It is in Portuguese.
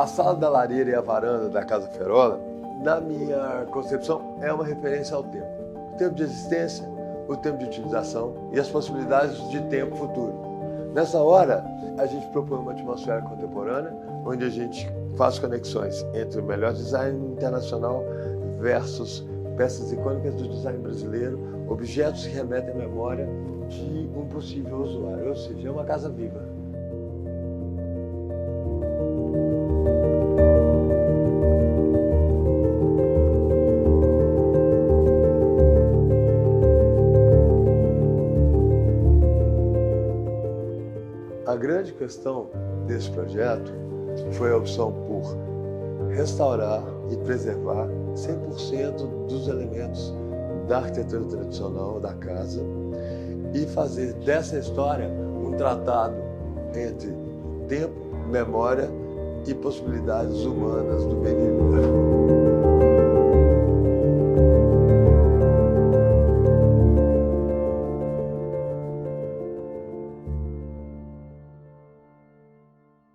A sala da lareira e a varanda da Casa Ferola, na minha concepção, é uma referência ao tempo. O tempo de existência, o tempo de utilização e as possibilidades de tempo futuro. Nessa hora, a gente propõe uma atmosfera contemporânea, onde a gente faz conexões entre o melhor design internacional versus peças icônicas do design brasileiro, objetos que remetem à memória de um possível usuário, ou seja, é uma casa viva. A grande questão desse projeto foi a opção por restaurar e preservar 100% dos elementos da arquitetura tradicional da casa e fazer dessa história um tratado entre tempo, memória e possibilidades humanas do período.